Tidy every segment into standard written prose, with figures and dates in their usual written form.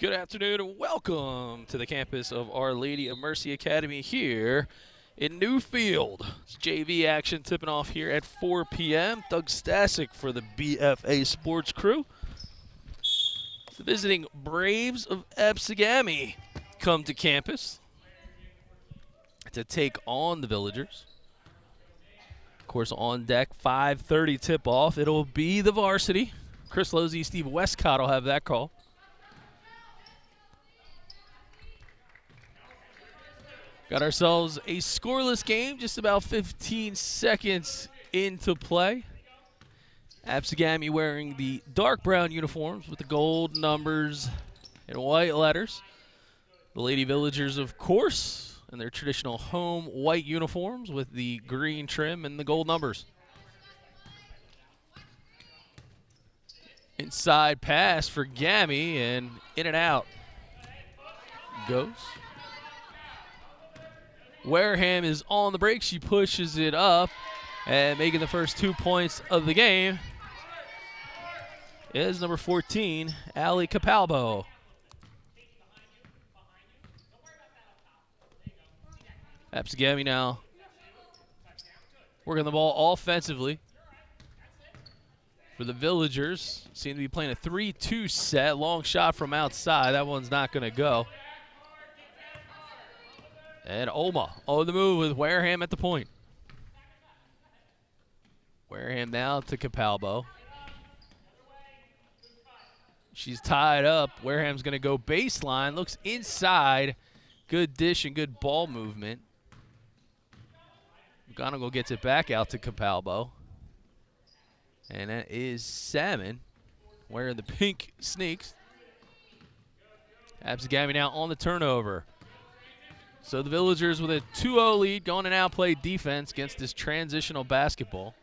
Good afternoon and welcome to the campus of Our Lady of Mercy Academy here in Newfield. It's JV action tipping off here at 4 p.m. Doug Stasic for the BFA Sports crew. The visiting Braves of ABSEGAMI come to campus to take on the Villagers. Of course, on deck, 5:30 tip-off. It'll be the varsity. Chris Losey, Steve Westcott will have that call. Got ourselves a scoreless game, just about 15 seconds into play. ABSEGAMI wearing the dark brown uniforms with the gold numbers and white letters. The Lady Villagers, of course, in their traditional home white uniforms with the green trim and the gold numbers. Inside pass for Gami, and in and out goes. Wareham is on the break. She pushes it up, and making the first 2 points of the game is number 14, Ali Capalbo. ABSEGAMI now working the ball offensively for the Villagers. Seem to be playing a 3-2 set. Long shot from outside. That one's not going to go. And OLMA on the move with Wareham at the point. Wareham now to Capalbo. She's tied up. Wareham's going to go baseline. Looks inside. Good dish and good ball movement. McGonigal gets it back out to Capalbo. And that is Salmon wearing the pink sneaks. ABSEGAMI now on the turnover. So the Villagers with a 2-0 lead, going to now play defense against this transitional basketball.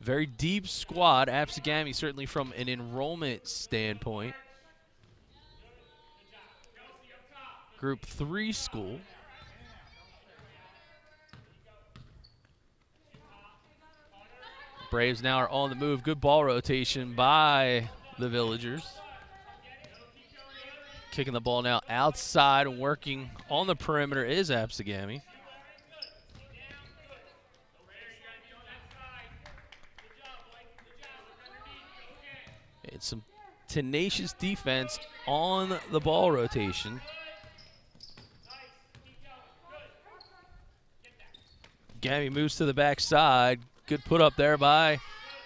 Very deep squad. ABSEGAMI certainly from an enrollment standpoint. Group 3 school. Braves now are on the move. Good ball rotation by the Villagers. Kicking the ball now outside, working on the perimeter is ABSEGAMI. It's some tenacious defense on the ball rotation. Gami moves to the backside. Good put up there by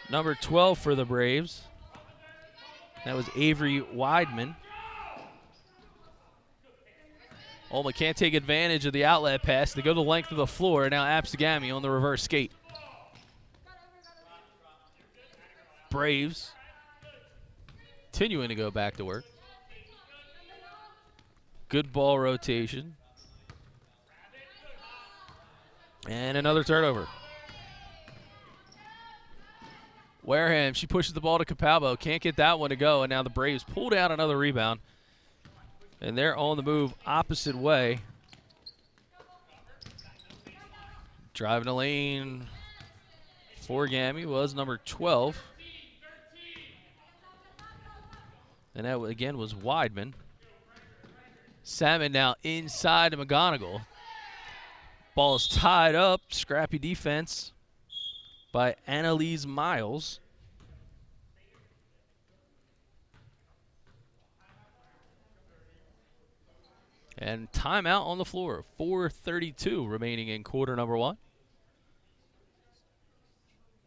number 12 for the Braves. That was Avery Weidman. OLMA can't take advantage of the outlet pass. They go the length of the floor. Now ABSEGAMI on the reverse skate. Braves continuing to go back to work. Good ball rotation. And another turnover. Wareham, she pushes the ball to Capalbo. Can't get that one to go. And now the Braves pull down another rebound. And they're on the move opposite way. Driving the lane for Gami was number 12. And that, again, was Weidman. Salmon now inside to McGonigal. Ball is tied up. Scrappy defense by Annalise Miles. And timeout on the floor. 4:32 remaining in quarter number 1.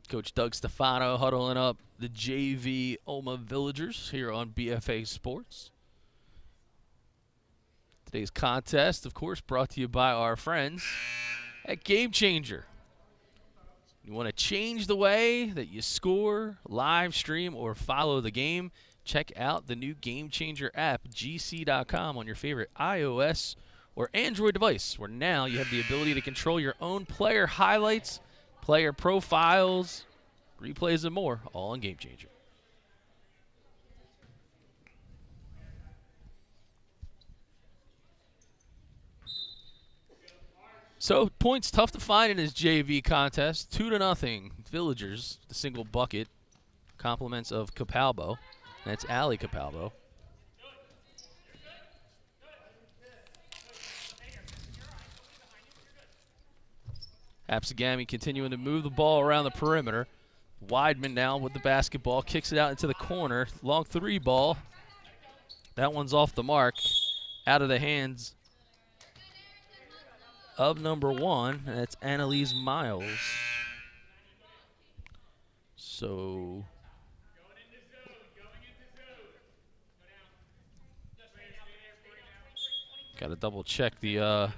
Coach Doug Stefano huddling up the JV OLMA Villagers here on BFA Sports. Today's contest, of course, brought to you by our friends at Game Changer. You want to change the way that you score, live stream, or follow the game? Check out the new Game Changer app, gc.com, on your favorite iOS or Android device, where now you have the ability to control your own player highlights, player profiles, replays, and more, all on Game Changer. So points tough to find in this JV contest. 2-0 Villagers, the single bucket. Compliments of Capalbo. That's Ali Capalbo. ABSEGAMI continuing to move the ball around the perimeter. Weidman now with the basketball, kicks it out into the corner. Long three ball. That one's off the mark, out of the hands of number 1. That's Annalise Miles. So got to double check the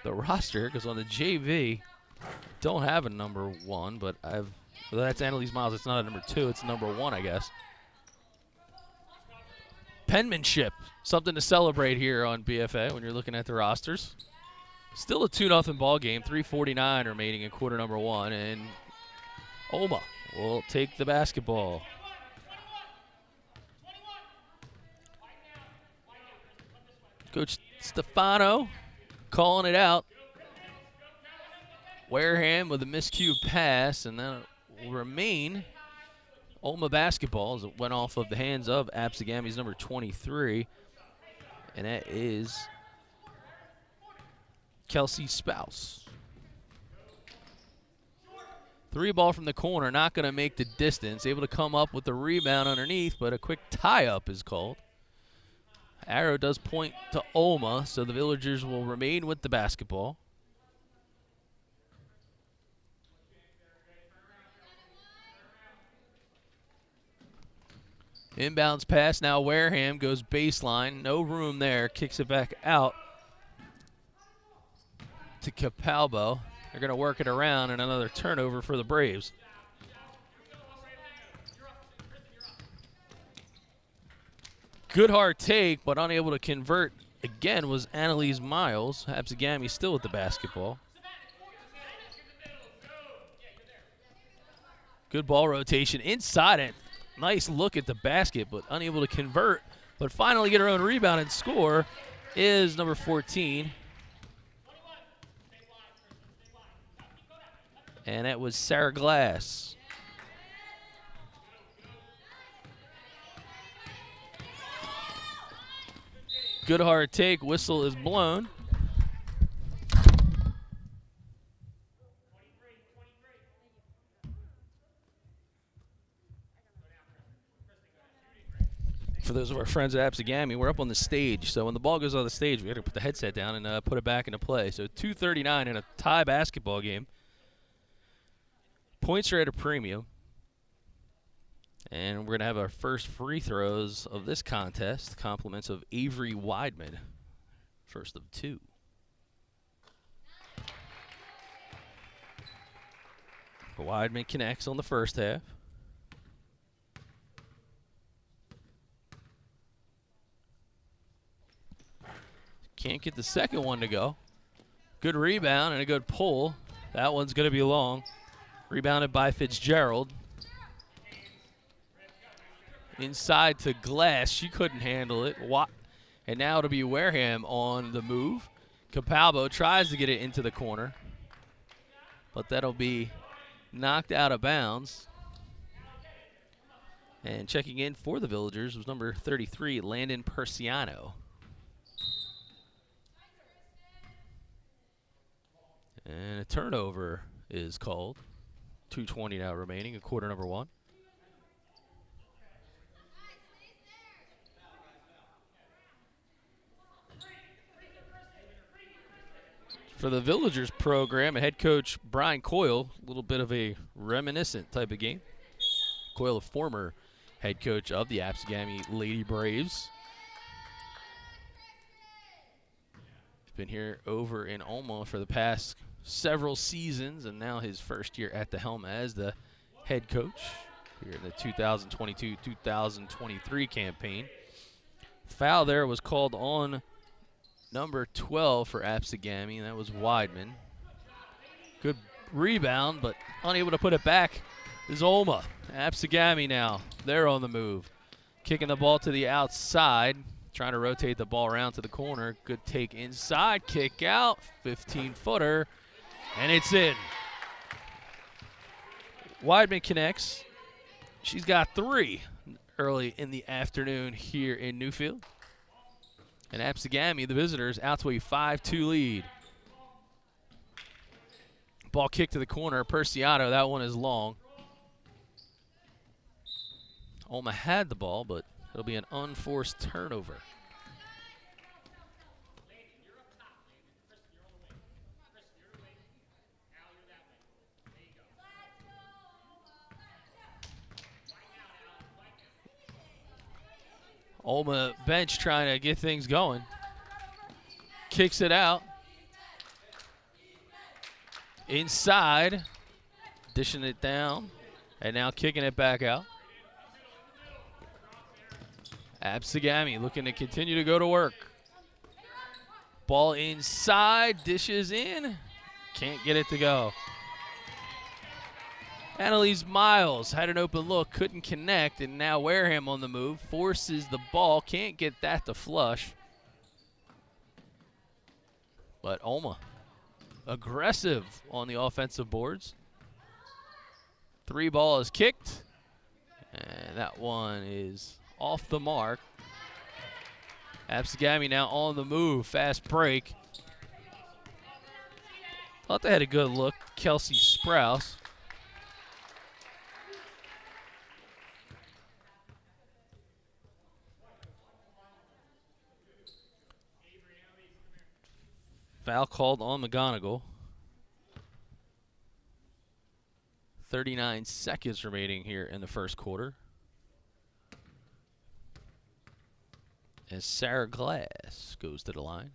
roster, because on the JV don't have a number 1, but well, that's Annalise Miles. It's not a number 2. It's number 1, I guess. Penmanship, something to celebrate here on BFA when you're looking at the rosters. Still a 2-0 ball game, 3:49 remaining in quarter number 1, and OLMA will take the basketball. Coach Stefano calling it out. Wareham with a miscued pass, and that will remain OLMA basketball as it went off of the hands of ABSEGAMI's number 23, and that is Kelsey Spouse. 3-ball from the corner, not going to make the distance. Able to come up with the rebound underneath, but a quick tie-up is called. Arrow does point to OLMA, so the Villagers will remain with the basketball. Inbounds pass, now Wareham goes baseline. No room there, kicks it back out to Capalbo. They're going to work it around, and another turnover for the Braves. Good hard take, but unable to convert again was Annalise Miles. ABSEGAMI still with the basketball. Good ball rotation inside it. Nice look at the basket, but unable to convert. But finally get her own rebound and score is number 14. And that was Sarah Glass. Good hard take, whistle is blown. For those of our friends at ABSEGAMI, we're up on the stage. So when the ball goes on the stage, we got to put the headset down and put it back into play. So 2:39 in a tie basketball game. Points are at a premium. And we're going to have our first free throws of this contest. Compliments of Avery Weidman. First of 2. Weidman connects on the first half. Can't get the second one to go. Good rebound and a good pull. That one's going to be long. Rebounded by Fitzgerald. Inside to Glass. She couldn't handle it. And now it'll be Wareham on the move. Capalbo tries to get it into the corner, but that'll be knocked out of bounds. And checking in for the Villagers was number 33, Landon Persiano. And a turnover is called. 2:20 now remaining in quarter number 1. For the Villagers program, head coach Brian Coyle, a little bit of a reminiscent type of game. Coyle, a former head coach of the ABSEGAMI Lady Braves. He's been here over in OLMA for the past several seasons, and now his first year at the helm as the head coach here in the 2022-2023 campaign. Foul there was called on number 12 for ABSEGAMI, and that was Weidman. Good rebound, but unable to put it back is OLMA. ABSEGAMI now, they're on the move. Kicking the ball to the outside, trying to rotate the ball around to the corner. Good take inside, kick out, 15-footer, and it's in. Weidman connects. She's got 3 early in the afternoon here in Newfield. And ABSEGAMI, the visitors, out to a 5-2 lead. Ball kicked to the corner. Perciato, that one is long. OLMA had the ball, but it'll be an unforced turnover. OLMA bench trying to get things going. Kicks it out. Inside. Dishing it down. And now kicking it back out. ABSEGAMI looking to continue to go to work. Ball inside. Dishes in. Can't get it to go. Annalise Miles had an open look, couldn't connect, and now Wareham on the move. Forces the ball, can't get that to flush. But OLMA, aggressive on the offensive boards. 3 ball is kicked, and that one is off the mark. ABSEGAMI now on the move, fast break. Thought they had a good look, Kelsey Sprouse. Foul called on McGonigal. 39 seconds remaining here in the first quarter. As Sarah Glass goes to the line.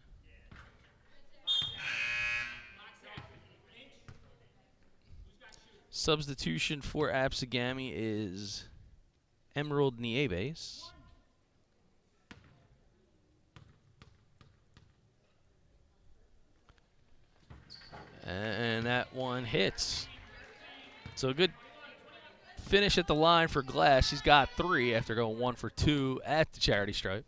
Substitution for ABSEGAMI is Emerald Nieves. And that one hits. So a good finish at the line for Glass. She's got 3 after going 1 for 2 at the charity stripe.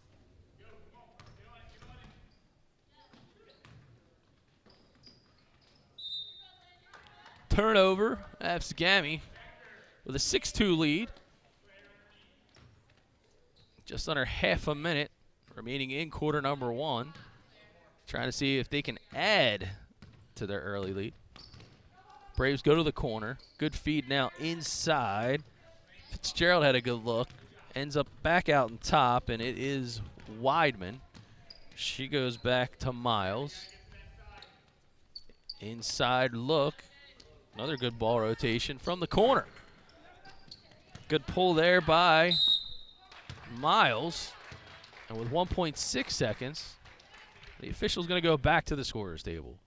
Turnover, ABSEGAMI with a 6-2 lead. Just under half a minute remaining in quarter number 1. Trying to see if they can add to their early lead. Braves go to the corner. Good feed now inside. Fitzgerald had a good look. Ends up back out on top, and it is Weidman. She goes back to Miles. Inside look. Another good ball rotation from the corner. Good pull there by Miles. And with 1.6 seconds, the official's going to go back to the scorer's table.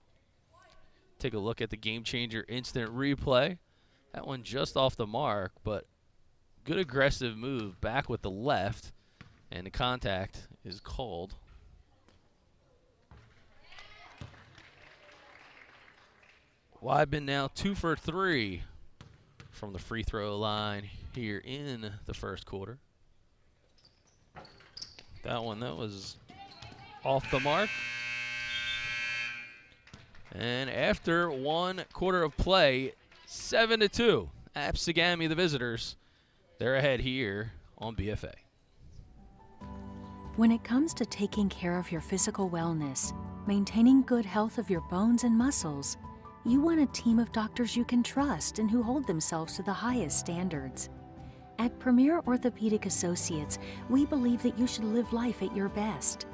Take a look at the game changer instant replay. That one just off the mark, but good aggressive move back with the left, and the contact is called. Weidman now 2 for 3 from the free throw line here in the first quarter. That was off the mark. And after 1 quarter of play, 7-2, ABSEGAMI, the visitors, they're ahead here on BFA. When it comes to taking care of your physical wellness, maintaining good health of your bones and muscles, you want a team of doctors you can trust and who hold themselves to the highest standards. At Premier Orthopedic Associates, we believe that you should live life at your best.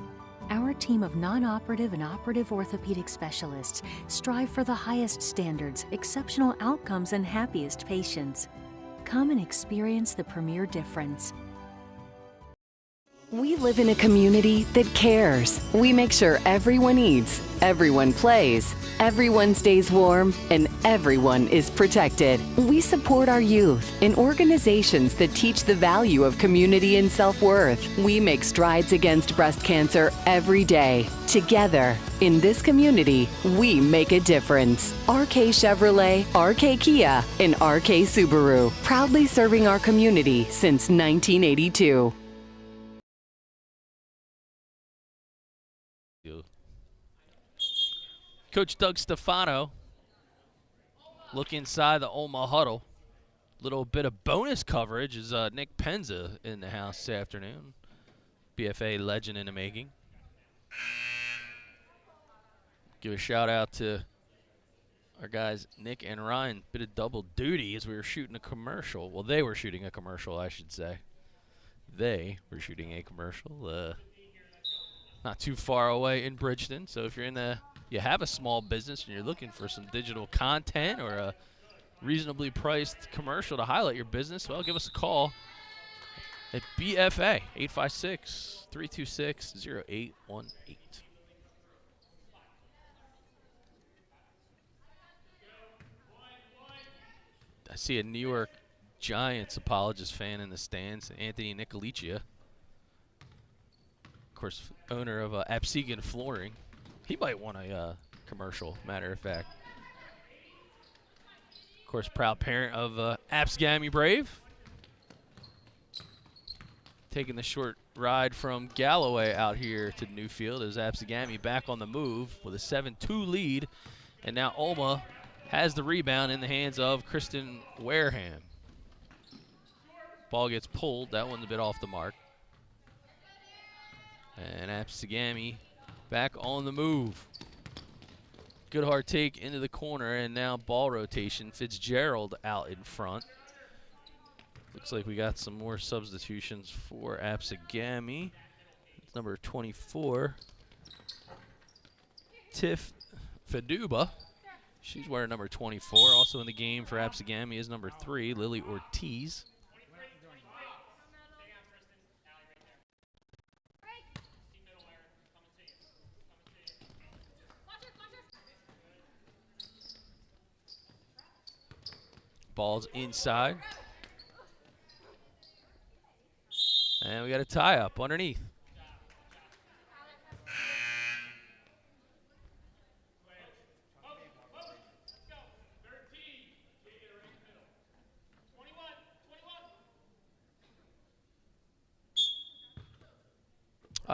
Our team of non-operative and operative orthopedic specialists strive for the highest standards, exceptional outcomes, and happiest patients. Come and experience the Premier difference. We live in a community that cares. We make sure everyone eats, everyone plays, everyone stays warm, and everyone is protected. We support our youth in organizations that teach the value of community and self-worth. We make strides against breast cancer every day. Together, in this community, we make a difference. RK Chevrolet, RK Kia, and RK Subaru, proudly serving our community since 1982. Coach Doug Stefano, look inside the OLMA huddle. Little bit of bonus coverage is Nick Penza in the house this afternoon. BFA legend in the making. Give a shout out to Our guys, Nick and Ryan, bit of double duty as we were shooting a commercial. Well, they were shooting a commercial, I should say. They were shooting a commercial. Not too far away in Bridgeton. So if you have a small business and you're looking for some digital content or a reasonably priced commercial to highlight your business, well, give us a call at BFA 856-326-0818. I see a New York Giants apologist fan in the stands, Anthony Nicolicia. Of course, owner of ABSEGAMI Flooring. He might want a commercial, matter of fact. Of course, proud parent of ABSEGAMI Brave. Taking the short ride from Galloway out here to Newfield as ABSEGAMI back on the move with a 7-2 lead. And now OLMA has the rebound in the hands of Kristen Wareham. Ball gets pulled. That one's a bit off the mark. And ABSEGAMI back on the move. Good hard take into the corner, and now ball rotation. Fitzgerald out in front. Looks like we got some more substitutions for ABSEGAMI. It's number 24, Tiff Faduba. She's wearing number 24. Also in the game for ABSEGAMI is number 3, Lily Ortiz. Ball's inside. And we got a tie-up underneath.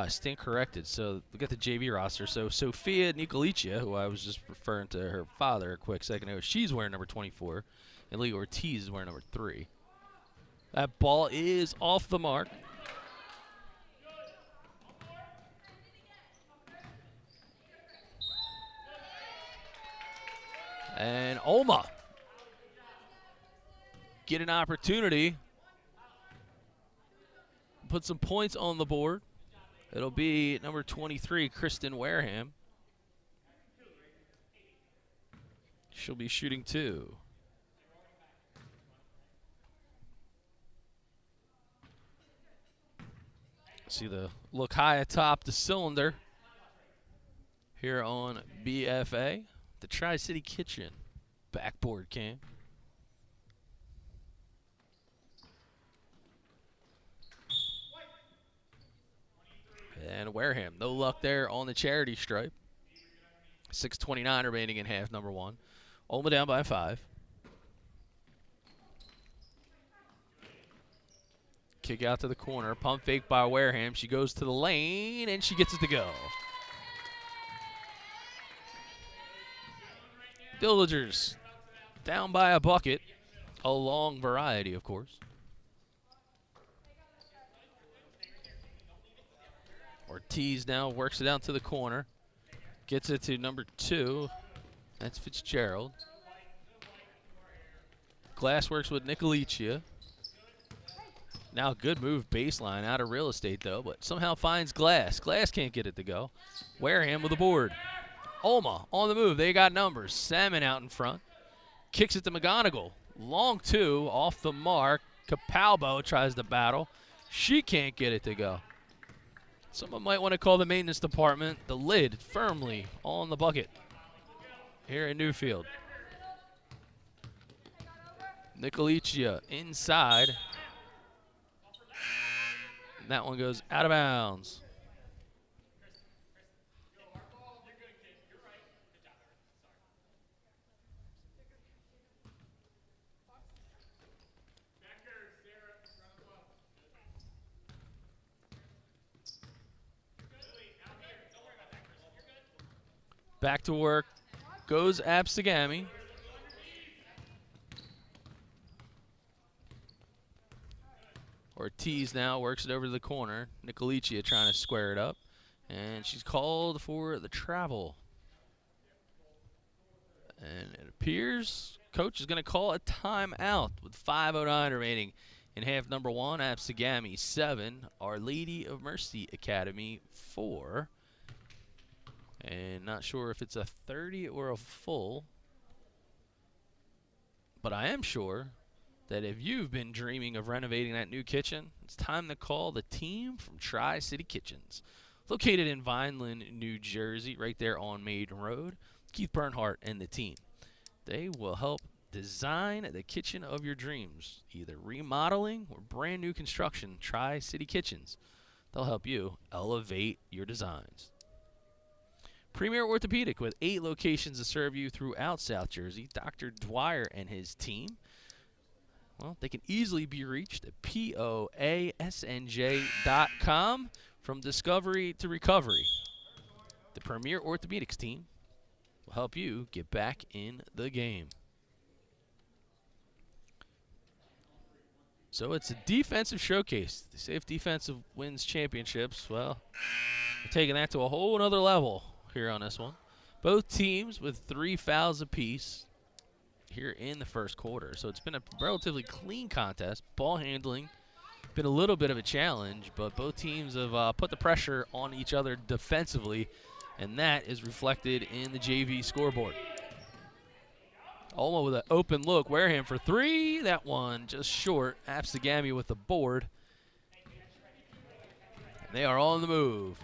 Stand corrected. So we got the JV roster. So Sophia Nicolicia, who I was just referring to her father a quick second ago, she's wearing number 24. And Lee Ortiz is wearing number 3. That ball is off the mark. And OLMA get an opportunity. Put some points on the board. It'll be number 23, Kristen Wareham. She'll be shooting 2. See the look high atop the cylinder here on BFA, the Tri-City Kitchen backboard cam. And Wareham, no luck there on the charity stripe. 6:29 remaining in half, number 1. OLMA down by 5. Kick out to the corner. Pump fake by Wareham. She goes to the lane, and she gets it to go. Villagers down by a bucket. A long variety, of course. Ortiz now works it out to the corner. Gets it to number 2. That's Fitzgerald. Glass works with Nicolicia. Now good move baseline out of real estate, though, but somehow finds Glass. Glass can't get it to go. Wareham with the board. OLMA on the move. They got numbers. Salmon out in front. Kicks it to McGonigal. Long 2 off the mark. Capalbo tries to battle. She can't get it to go. Someone might want to call the maintenance department. The lid firmly on the bucket here in Newfield. Nicolicia inside. And that one goes out of bounds. Back to work goes ABSEGAMI. Ortiz now works it over to the corner. Nicolicia trying to square it up. And she's called for the travel. And it appears coach is going to call a timeout with 5:09 remaining in half number 1. ABSEGAMI 7, Our Lady of Mercy Academy 4. And not sure if it's a 30 or a full, but I am sure that if you've been dreaming of renovating that new kitchen, it's time to call the team from Tri-City Kitchens. Located in Vineland, New Jersey, right there on Maiden Road, Keith Bernhardt and the team. They will help design the kitchen of your dreams, either remodeling or brand new construction. Tri-City Kitchens. They'll help you elevate your designs. Premier Orthopedic with 8 locations to serve you throughout South Jersey. Dr. Dwyer and his team. Well, they can easily be reached at poasnj.com. From discovery to recovery, the Premier Orthopedics team will help you get back in the game. So it's a defensive showcase. They say if defensive wins championships, well, we're taking that to a whole other level here on this one. Both teams with 3 fouls apiece here in the first quarter. So it's been a relatively clean contest. Ball handling been a little bit of a challenge, but both teams have put the pressure on each other defensively, and that is reflected in the JV scoreboard. Olma with an open look. Wareham for 3. That one just short. ABSEGAMI with the board. And they are on the move.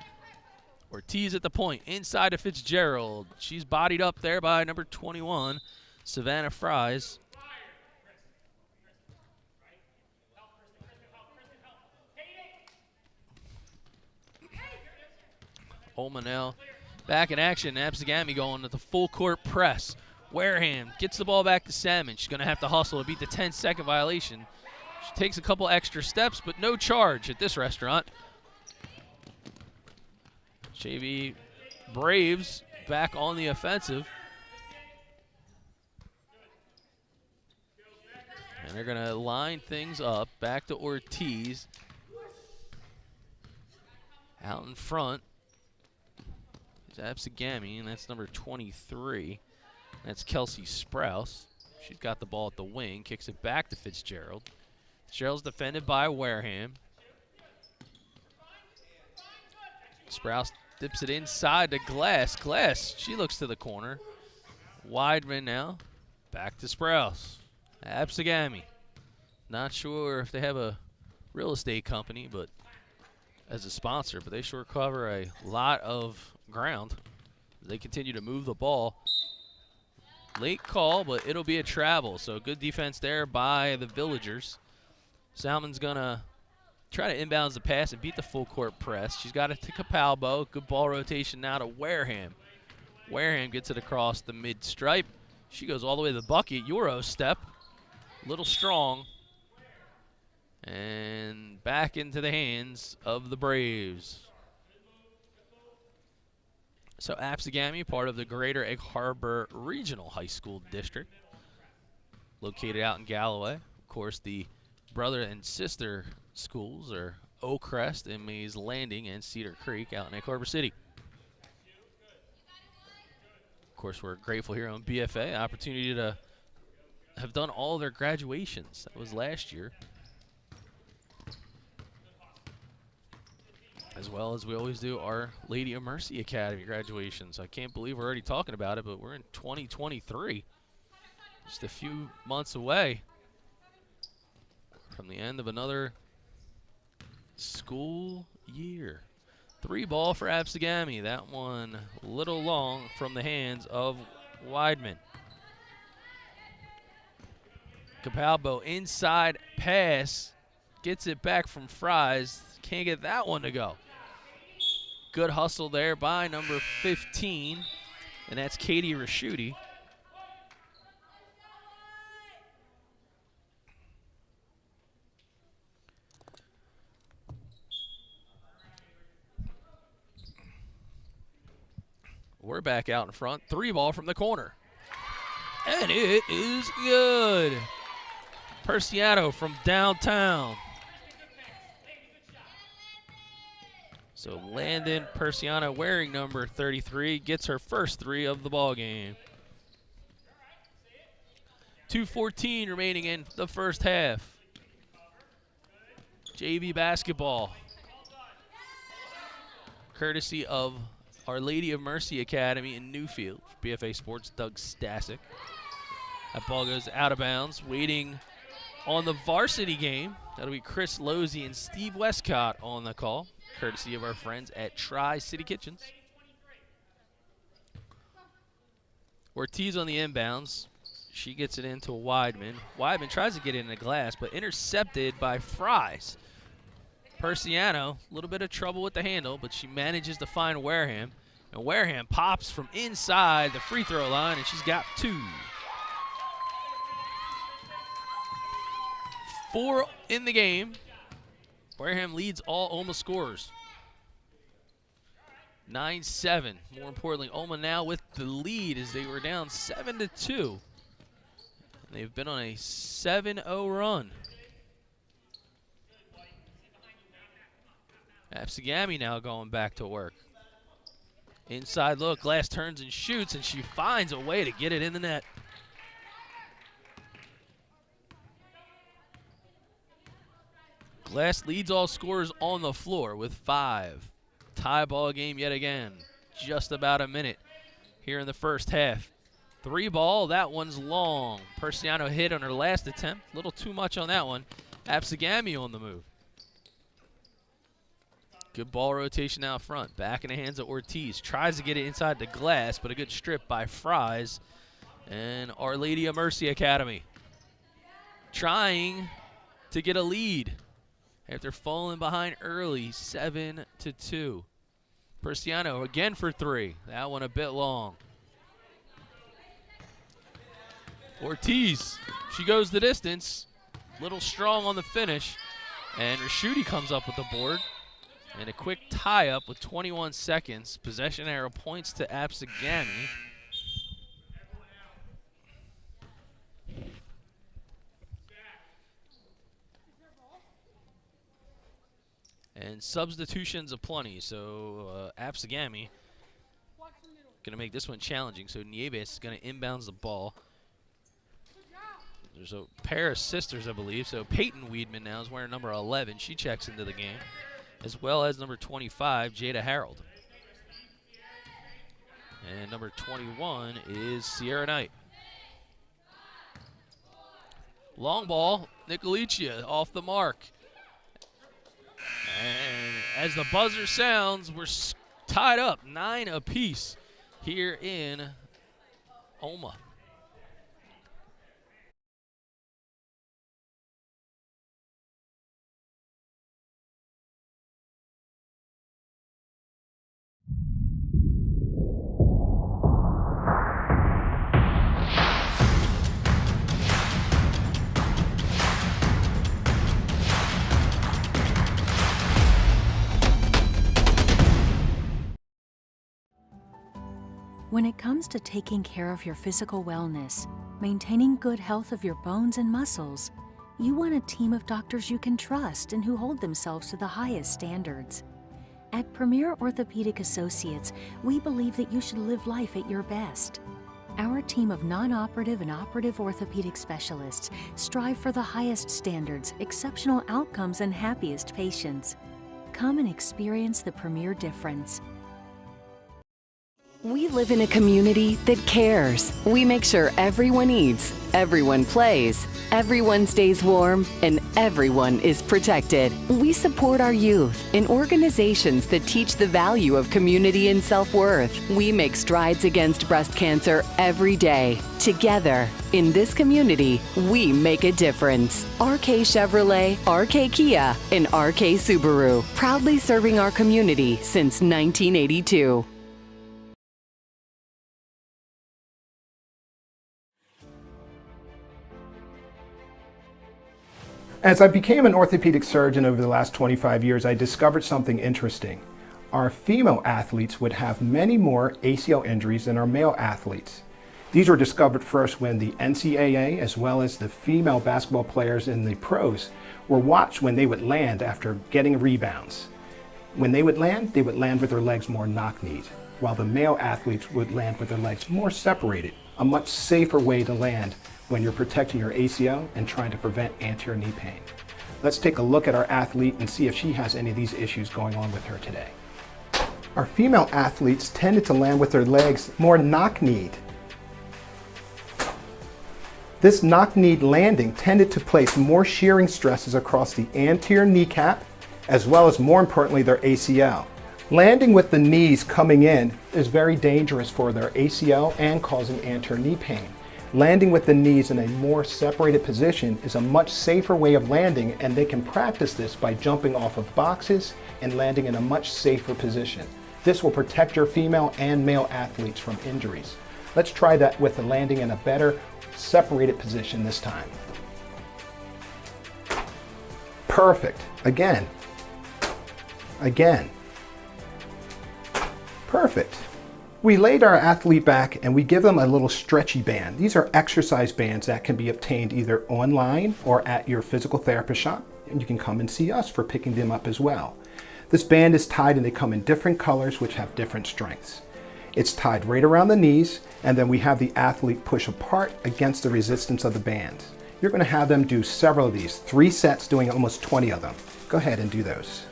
Ortiz at the point. Inside to Fitzgerald. She's bodied up there by number 21, Savannah Fries. Olma now back in action. ABSEGAMI going with the full court press. Wareham gets the ball back to Salmon. She's going to have to hustle to beat the 10-second violation. She takes a couple extra steps, but no charge at this restaurant. JV Braves back on the offensive. And they're going to line things up. Back to Ortiz. Out in front. ABSEGAMI, and that's number 23. That's Kelsey Sprouse. She's got the ball at the wing, kicks it back to Fitzgerald. Fitzgerald's defended by Wareham. Sprouse dips it inside to Glass. Glass, she looks to the corner. Weidman now, back to Sprouse. ABSEGAMI. Not sure if they have a real estate company, but as a sponsor, but they sure cover a lot of ground. They continue to move the ball. Late call, but it'll be a travel. So good defense there by the Villagers. Salmon's gonna try to inbounds the pass and beat the full court press. She's got it to Capalbo. Good ball rotation now to Wareham. Wareham gets it across the mid stripe. She goes all the way to the bucket. Euro step. A little strong. And back into the hands of the Braves. So ABSEGAMI, part of the Greater Egg Harbor Regional High School District, located out in Galloway. Of course, the brother and sister schools are Oakcrest and Mays Landing and Cedar Creek out in Egg Harbor City. Of course, we're grateful here on BFA, opportunity to have done all their graduations. That was last year. As well as we always do our Lady of Mercy Academy graduations. I can't believe we're already talking about it, but we're in 2023. Just a few months away from the end of another school year. 3 ball for ABSEGAMI. That one a little long from the hands of Weidman. Capalbo inside pass. Gets it back from Fries. Can't get that one to go. Good hustle there by number 15, and that's Katie Raschuti. We're back out in front. 3 ball from the corner. And it is good. Persiano from downtown. So Landon Persiano, wearing number 33, gets her first 3 of the ball game. 2:14 remaining in the first half. JV basketball, courtesy of Our Lady of Mercy Academy in Newfield. For BFA Sports, Doug Stasic. That ball goes out of bounds. Waiting on the varsity game, that'll be Chris Losey and Steve Westcott on the call, courtesy of our friends at Tri-City Kitchens. Ortiz on the inbounds. She gets it into Weidman. Weidman tries to get it in the glass, but intercepted by Fries. Persiano, a little bit of trouble with the handle, but she manages to find Wareham. And Wareham pops from inside the free throw line, and she's got 2. 4 in the game. Wareham leads all OLMA scorers. 9-7. More importantly, OLMA now with the lead as they were down 7-2. And they've been on a 7-0 run. ABSEGAMI now going back to work. Inside look, Glass turns and shoots, and she finds a way to get it in the net. Glass leads all scorers on the floor with 5. Tie ball game yet again. Just about a minute here in the first half. 3 ball, that one's long. Persiano hit on her last attempt. A little too much on that one. ABSEGAMI on the move. Good ball rotation out front. Back in the hands of Ortiz. Tries to get it inside the glass, but a good strip by Fries. And Our Lady of Mercy Academy trying to get a lead after falling behind early, 7-2. Persiano again for 3. That one a bit long. Ortiz, she goes the distance. Little strong on the finish. And Raschuti comes up with the board. And a quick tie-up with 21 seconds. Possession arrow points to ABSEGAMI. And substitutions aplenty, so ABSEGAMI going to make this one challenging. So Nieves is going to inbounds the ball. There's a pair of sisters, I believe. So Peyton Weidman now is wearing number 11. She checks into the game, as well as number 25, Jada Harold. And number 21 is Sierra Knight. Long ball, Nicolicia off the mark. And as the buzzer sounds, we're tied up 9 apiece here in OLMA. When it comes to taking care of your physical wellness, maintaining good health of your bones and muscles, you want a team of doctors you can trust and who hold themselves to the highest standards. At Premier Orthopedic Associates, we believe that you should live life at your best. Our team of non-operative and operative orthopedic specialists strive for the highest standards, exceptional outcomes, and happiest patients. Come and experience the Premier difference. We live in a community that cares. We make sure everyone eats, everyone plays, everyone stays warm, and everyone is protected. We support our youth in organizations that teach the value of community and self-worth. We make strides against breast cancer every day. Together, in this community, we make a difference. RK Chevrolet, RK Kia, and RK Subaru, proudly serving our community since 1982. As I became an orthopedic surgeon over the last 25 years, I discovered something interesting. Our female athletes would have many more ACL injuries than our male athletes. These were discovered first when the NCAA, as well as the female basketball players in the pros, were watched when they would land after getting rebounds. When they would land with their legs more knock-kneed, while the male athletes would land with their legs more separated, a much safer way to land when you're protecting your ACL and trying to prevent anterior knee pain. Let's take a look at our athlete and see if she has any of these issues going on with her today. Our female athletes tended to land with their legs more knock-kneed. This knock-kneed landing tended to place more shearing stresses across the anterior kneecap, as well as, more importantly, their ACL. Landing with the knees coming in is very dangerous for their ACL and causing anterior knee pain. Landing with the knees in a more separated position is a much safer way of landing, and they can practice this by jumping off of boxes and landing in a much safer position. This will protect your female and male athletes from injuries. Let's try that with the landing in a better separated position this time. Perfect. Again. Again. Perfect. We laid our athlete back and we give them a little stretchy band. These are exercise bands that can be obtained either online or at your physical therapist shop, and you can come and see us for picking them up as well. This band is tied and they come in different colors which have different strengths. It's tied right around the knees, and then we have the athlete push apart against the resistance of the band. You're going to have them do several of these, 3 sets doing almost 20 of them. Go ahead and do those.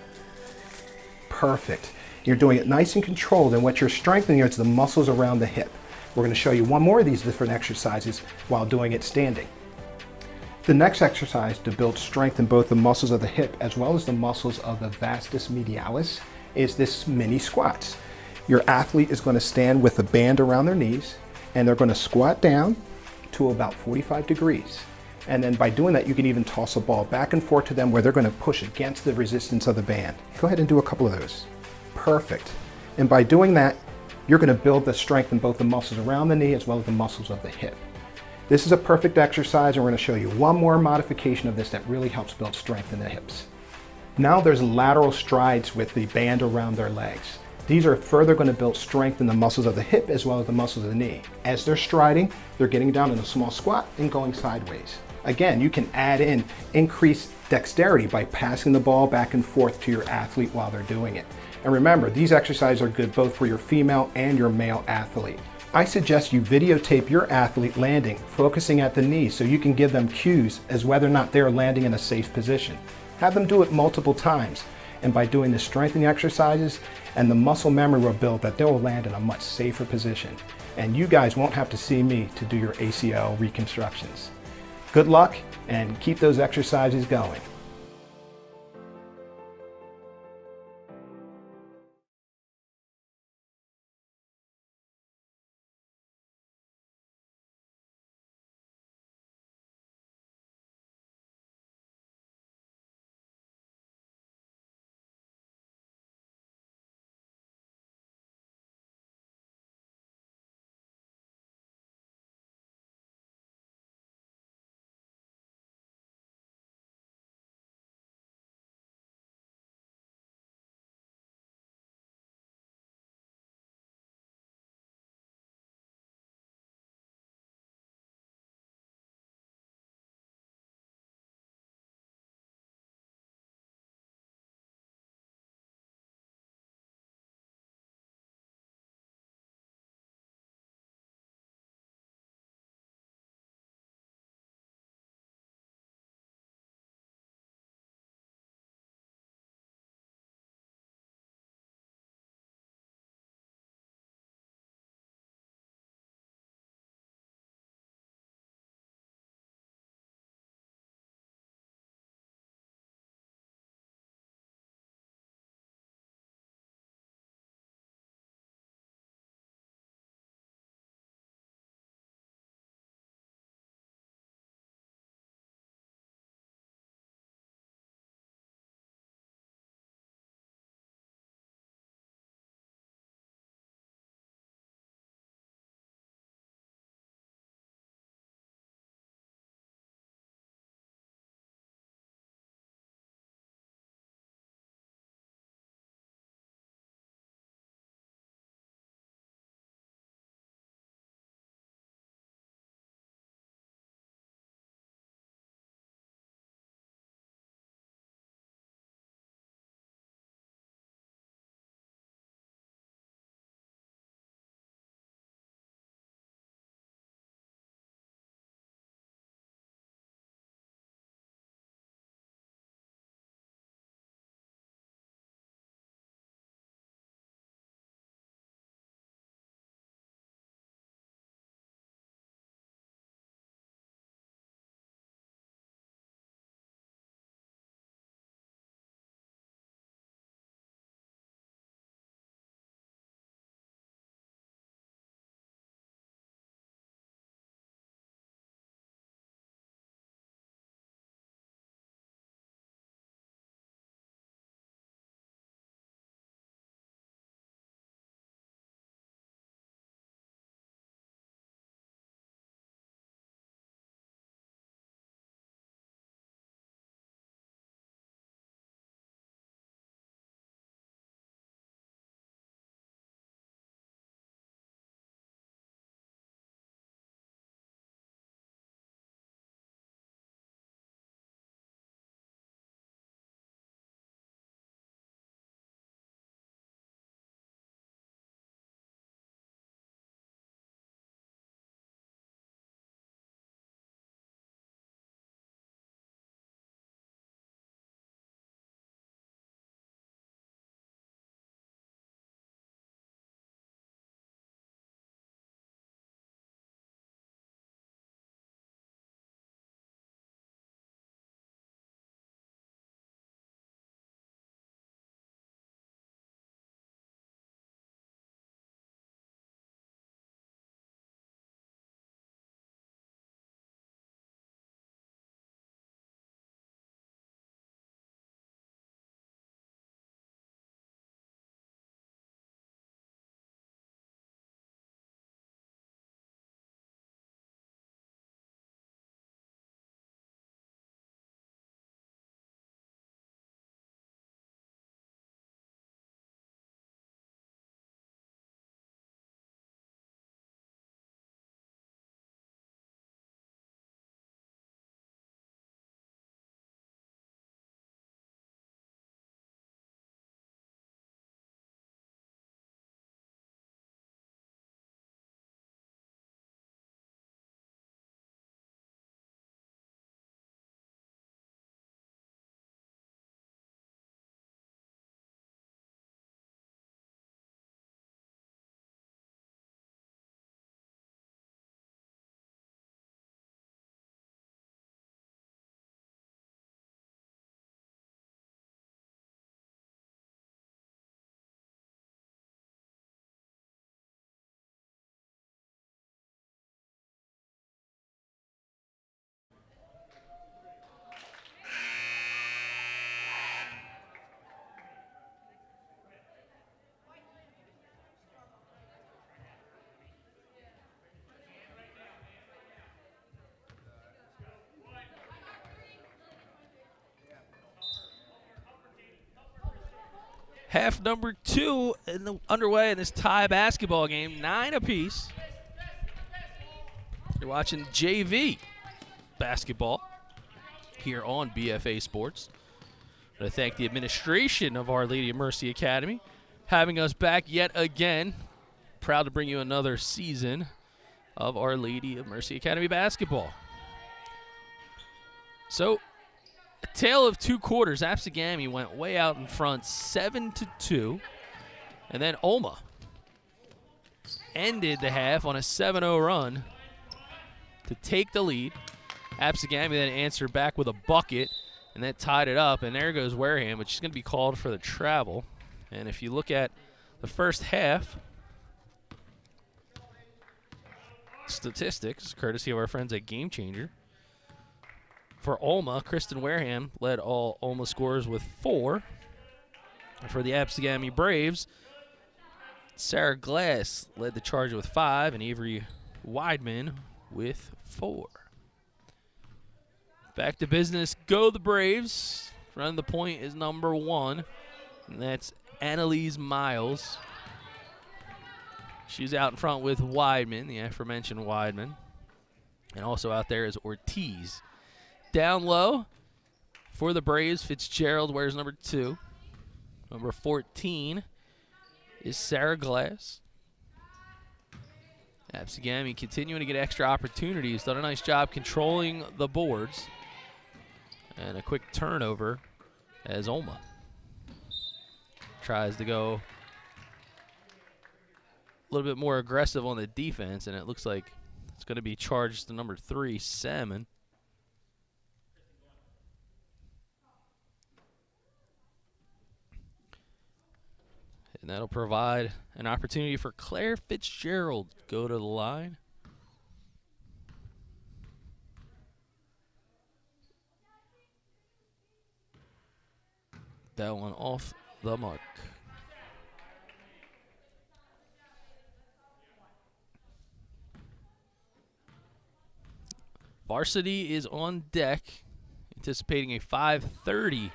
Perfect. You're doing it nice and controlled, and what you're strengthening is the muscles around the hip. We're going to show you one more of these different exercises while doing it standing. The next exercise to build strength in both the muscles of the hip as well as the muscles of the vastus medialis is this mini squats. Your athlete is going to stand with a band around their knees, and they're going to squat down to about 45 degrees. And then by doing that, you can even toss a ball back and forth to them where they're going to push against the resistance of the band. Go ahead and do a couple of those. Perfect. And by doing that, you're going to build the strength in both the muscles around the knee as well as the muscles of the hip. This is a perfect exercise, and we're going to show you one more modification of this that really helps build strength in the hips. Now there's lateral strides with the band around their legs. These are further going to build strength in the muscles of the hip as well as the muscles of the knee. As they're striding, they're getting down in a small squat and going sideways. Again, you can add in increased dexterity by passing the ball back and forth to your athlete while they're doing it. And remember, these exercises are good both for your female and your male athlete. I suggest you videotape your athlete landing, focusing at the knee, so you can give them cues as whether or not they're landing in a safe position. Have them do it multiple times, and by doing the strengthening exercises and the muscle memory will build that they'll land in a much safer position. And you guys won't have to see me to do your ACL reconstructions. Good luck, and keep those exercises going. Half number 2 underway in this tie basketball game, 9 apiece. You're watching JV basketball here on BFA Sports. I want to thank the administration of Our Lady of Mercy Academy having us back yet again. Proud to bring you another season of Our Lady of Mercy Academy basketball. So, a tale of 2 quarters. ABSEGAMI went way out in front, 7-2. And then OLMA ended the half on a 7-0 run to take the lead. ABSEGAMI then answered back with a bucket, and that tied it up. And there goes Wareham, which is going to be called for the travel. And if you look at the first half statistics, courtesy of our friends at Game Changer, for OLMA, Kristen Wareham led all OLMA scorers with 4. And for the ABSEGAMI Braves, Sarah Glass led the charge with 5, and Avery Weidman with 4. Back to business, go the Braves. Running the point is number 1, and that's Annalise Miles. She's out in front with Weidman, the aforementioned Weidman. And also out there is Ortiz. Down low for the Braves, Fitzgerald wears number 2. Number 14 is Sarah Glass. ABSEGAMI continuing to get extra opportunities. Done a nice job controlling the boards. And a quick turnover as OLMA tries to go a little bit more aggressive on the defense, and it looks like it's going to be charged to number 3, Salmon. And that'll provide an opportunity for Claire Fitzgerald to go to the line. That one off the mark. Varsity is on deck, anticipating a 5:30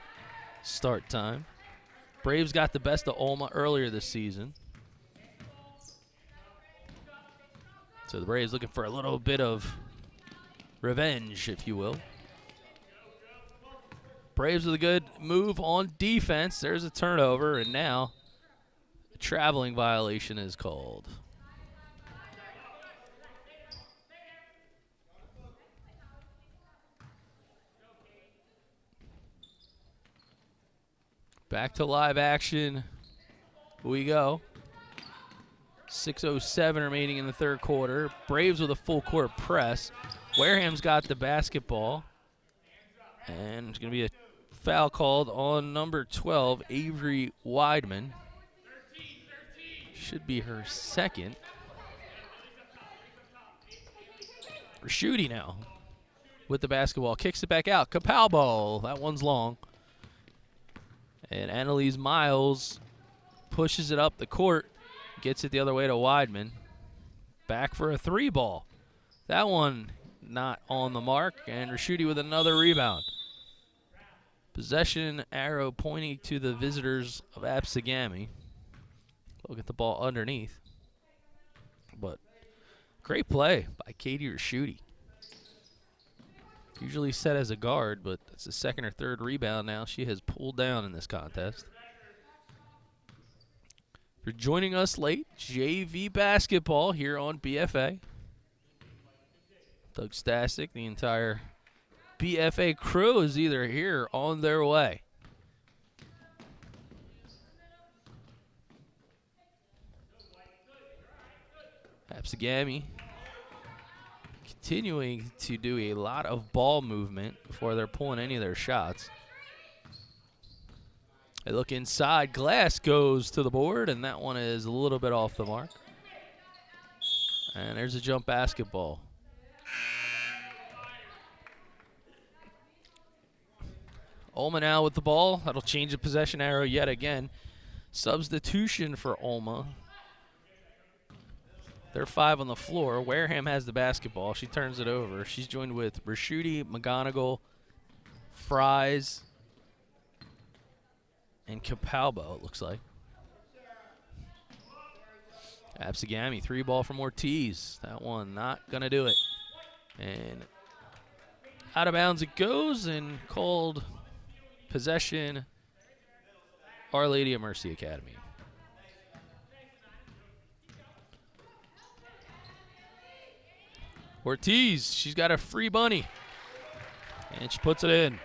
start time. Braves got the best of OLMA earlier this season. So the Braves looking for a little bit of revenge, if you will. Braves with a good move on defense. There's a turnover, and now a traveling violation is called. Back to live action we go. 6:07 remaining in the third quarter. Braves with a full court press. Wareham's got the basketball. And it's going to be a foul called on number 12, Avery Weidman. Should be her second. Raschuti now with the basketball. Kicks it back out. Capalbo. That one's long. And Annalise Miles pushes it up the court. Gets it the other way to Weidman. Back for a 3 ball. That one not on the mark. And Raschuti with another rebound. Possession arrow pointing to the visitors of ABSEGAMI. Look at the ball underneath. But great play by Katie Raschuti. Usually set as a guard, but it's the second or third rebound now she has pulled down in this contest. For joining us late, JV basketball here on BFA. Doug Stasic, the entire BFA crew is either here or on their way. ABSEGAMI continuing to do a lot of ball movement before they're pulling any of their shots. They look inside. Glass goes to the board, and that one is a little bit off the mark. And there's a jump basketball. OLMA now with the ball. That'll change the possession arrow yet again. Substitution for OLMA. They're 5 on the floor. Wareham has the basketball. She turns it over. She's joined with Raschuti, McGonigal, Fries, and Capalbo, it looks like. ABSEGAMI, 3-ball from Ortiz. That one not going to do it. And out of bounds it goes, and called possession, Our Lady of Mercy Academy. Ortiz, she's got a free bunny, and she puts it in.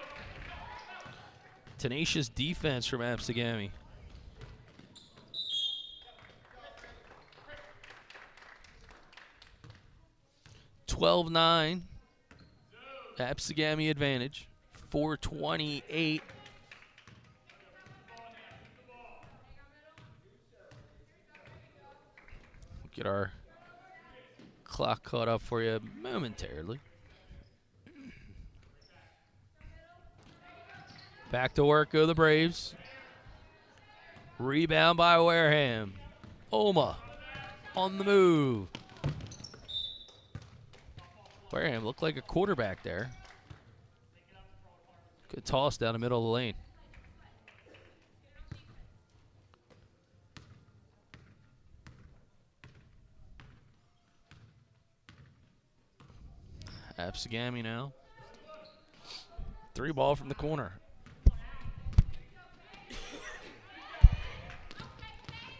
Tenacious defense from ABSEGAMI. (12-9). ABSEGAMI advantage. 4:28. Get our clock caught up for you momentarily. Back to work go the Braves. Rebound by Wareham. OLMA on the move. Wareham looked like a quarterback there. Good toss down the middle of the lane. ABSEGAMI now. 3-ball from the corner.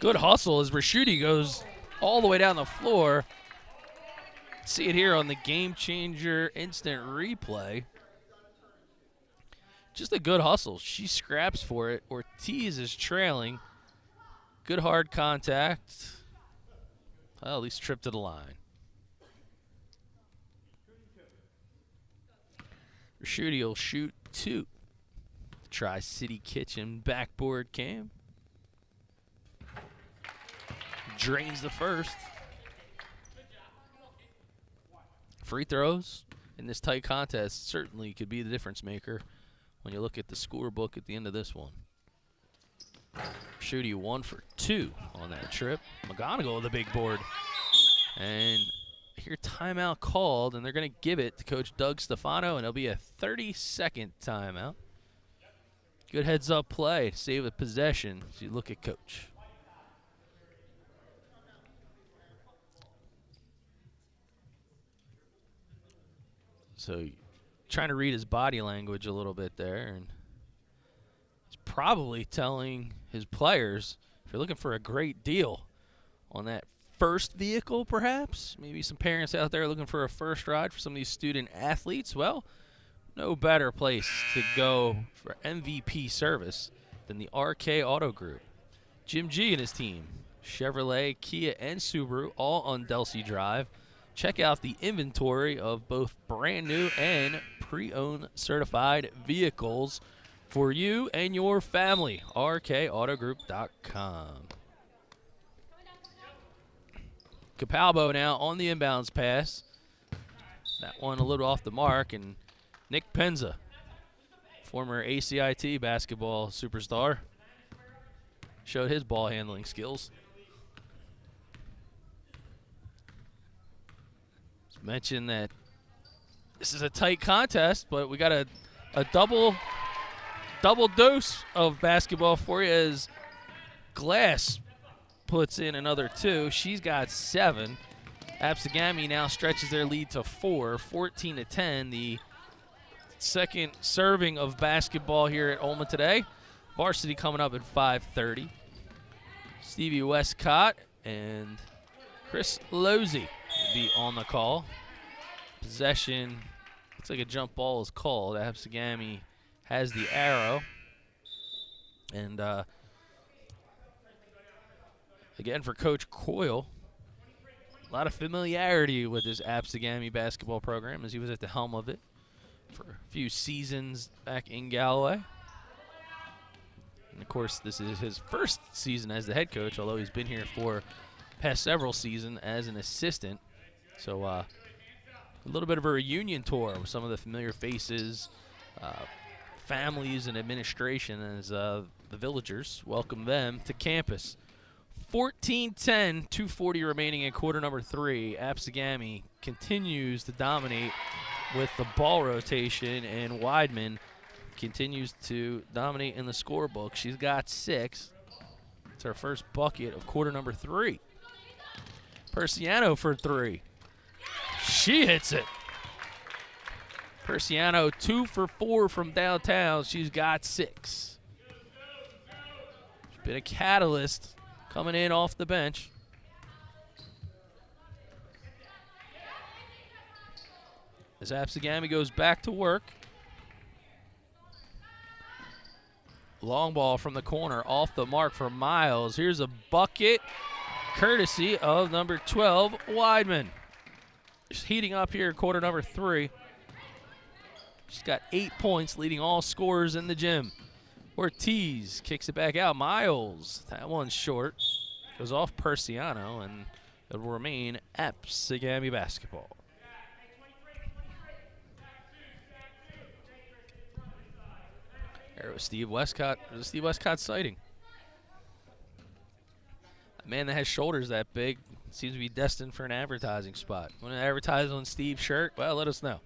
Good hustle as Raschuti goes all the way down the floor. See it here on the Game Changer instant replay. Just a good hustle. She scraps for it. Ortiz is trailing. Good hard contact. Well, at least trip to the line. Raschuti will shoot 2. Tri-City Kitchen backboard cam. Drains the first. Free throws in this tight contest certainly could be the difference maker when you look at the scorebook at the end of this one. Raschuti 1 for 2 on that trip. McGonigal with the big board. And here timeout called, and they're going to give it to Coach Doug Stefano, and it'll be a 30-second timeout. Good heads-up play to save the possession as you look at Coach. So trying to read his body language a little bit there, and he's probably telling his players, if you're looking for a great deal on that first vehicle, perhaps, maybe some parents out there looking for a first ride for some of these student athletes, well, no better place to go for MVP service than the RK Auto Group. Jim G and his team, Chevrolet, Kia, and Subaru, all on Delsey Drive. Check out the inventory of both brand new and pre-owned certified vehicles for you and your family. RKAutogroup.com. Capalbo now on the inbounds pass. That one a little off the mark, and Nick Penza, former ACIT basketball superstar, showed his ball handling skills. Mentioned that this is a tight contest, but we got a double dose of basketball for you as Glass puts in another 2. She's got 7. ABSEGAMI now stretches their lead to 4, 14-10. The second serving of basketball here at OLMA today. Varsity coming up at 5:30. Stevie Westcott and Chris Losey will be on the call. Possession, looks like a jump ball is called. ABSEGAMI has the arrow. And again, for Coach Coyle, a lot of familiarity with this ABSEGAMI basketball program as he was at the helm of it for a few seasons back in Galloway. And of course, this is his first season as the head coach, although he's been here for past several seasons as an assistant. So a little bit of a reunion tour with some of the familiar faces, families, and administration as the Villagers welcome them to campus. 14-10, 2:40 remaining in quarter number 3. ABSEGAMI continues to dominate with the ball rotation, and Weidman continues to dominate in the scorebook. She's got 6. It's her first bucket of quarter number 3. Persiano for 3. She hits it. Persiano 2 for 4 from downtown. She's got 6. She's been a catalyst coming in off the bench. As ABSEGAMI goes back to work. Long ball from the corner, off the mark for Miles. Here's a bucket, courtesy of number 12, Weidman. She's heating up here, quarter number 3. She's got 8 points, leading all scorers in the gym. Ortiz kicks it back out. Miles, that one's short. Goes off Persiano, and it will remain ABSEGAMI basketball. There was Steve Westcott. It was a Steve Westcott sighting. A man that has shoulders that big seems to be destined for an advertising spot. Want to advertise on Steve's shirt? Well, let us know.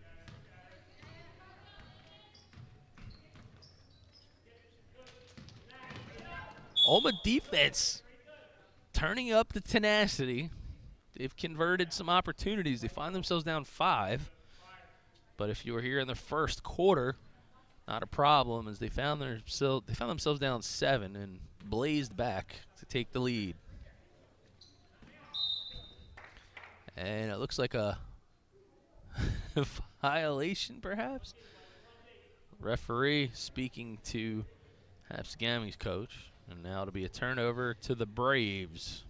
OLMA defense turning up the tenacity. They've converted some opportunities. They find themselves down 5. But if you were here in the first quarter, not a problem, as they found themselves down 7 and blazed back to take the lead. And it looks like a violation, perhaps. Referee speaking to ABSEGAMI's coach, and now it'll be a turnover to the Braves.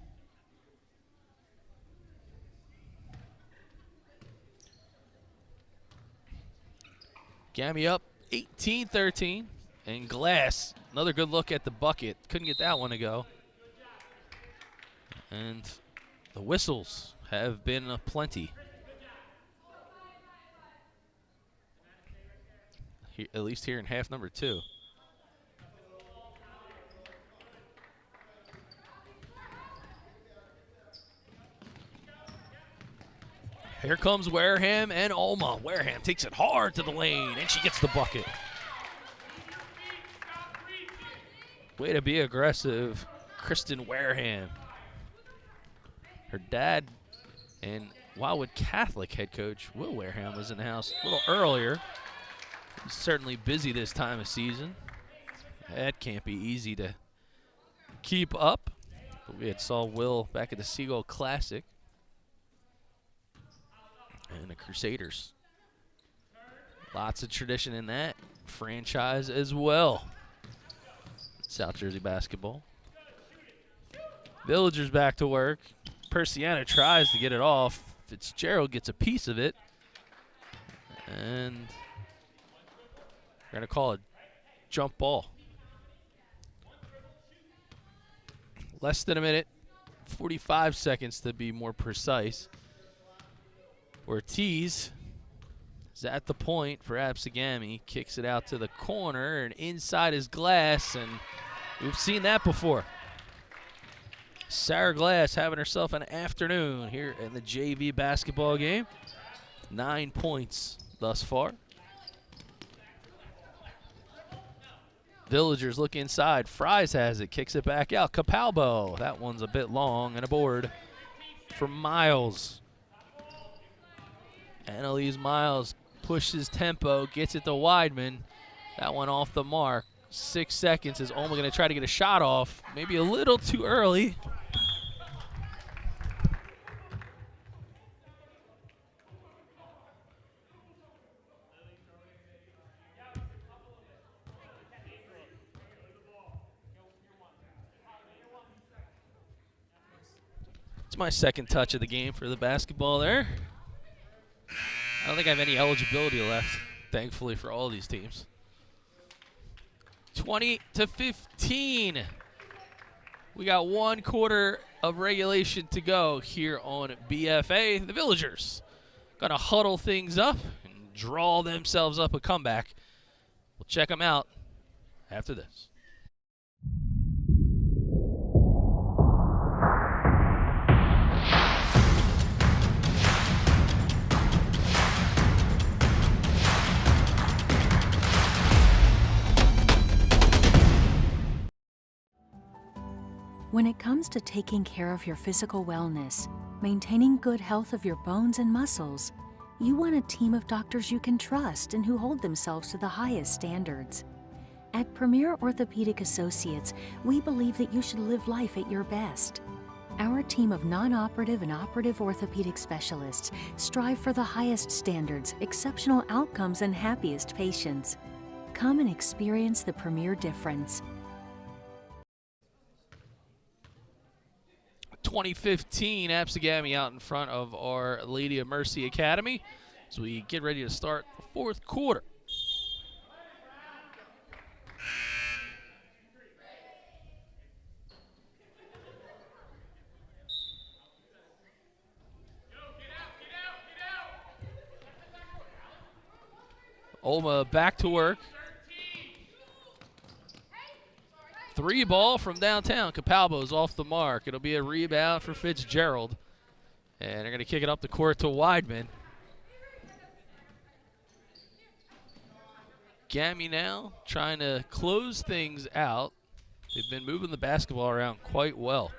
Gami up 18-13, and Glass, another good look at the bucket. Couldn't get that one to go. And the whistles have been aplenty. At least here in half number 2. Here comes Wareham and OLMA. Wareham takes it hard to the lane, and she gets the bucket. Way to be aggressive, Kristen Wareham. Her dad and Wildwood Catholic head coach Will Wareham was in the house a little earlier. He's certainly busy this time of season. That can't be easy to keep up. But we had saw Will back at the Seagull Classic. And the Crusaders. Lots of tradition in that franchise as well. South Jersey basketball. Villagers back to work. Persiano tries to get it off. Fitzgerald gets a piece of it. And we're going to call it jump ball. Less than a minute. 45 seconds to be more precise. Ortiz is at the point for ABSEGAMI. Kicks it out to the corner, and inside is Glass, and we've seen that before. Sarah Glass having herself an afternoon here in the JV basketball game. 9 points thus far. Villagers look inside. Fries has it, kicks it back out. Capalbo, that one's a bit long, and a board for Miles. Annalise Miles pushes tempo, gets it to Weidman. That one off the mark. 6 seconds is OLMA going to try to get a shot off. Maybe a little too early. It's my second touch of the game for the basketball there. I don't think I have any eligibility left, thankfully, for all these teams. 20-15. We got 1 quarter of regulation to go here on BFA. The Villagers gonna huddle things up and draw themselves up a comeback. We'll check them out after this. When it comes to taking care of your physical wellness, maintaining good health of your bones and muscles, you want a team of doctors you can trust and who hold themselves to the highest standards. At Premier Orthopedic Associates, we believe that you should live life at your best. Our team of non-operative and operative orthopedic specialists strive for the highest standards, exceptional outcomes, and happiest patients. Come and experience the Premier difference. 2015 ABSEGAMI out in front of Our Lady of Mercy Academy as we get ready to start the fourth quarter. OLMA back to work. 3 ball from downtown. Capalbo's off the mark. It'll be a rebound for Fitzgerald. And they're going to kick it up the court to Weidman. Gami now trying to close things out. They've been moving the basketball around quite well.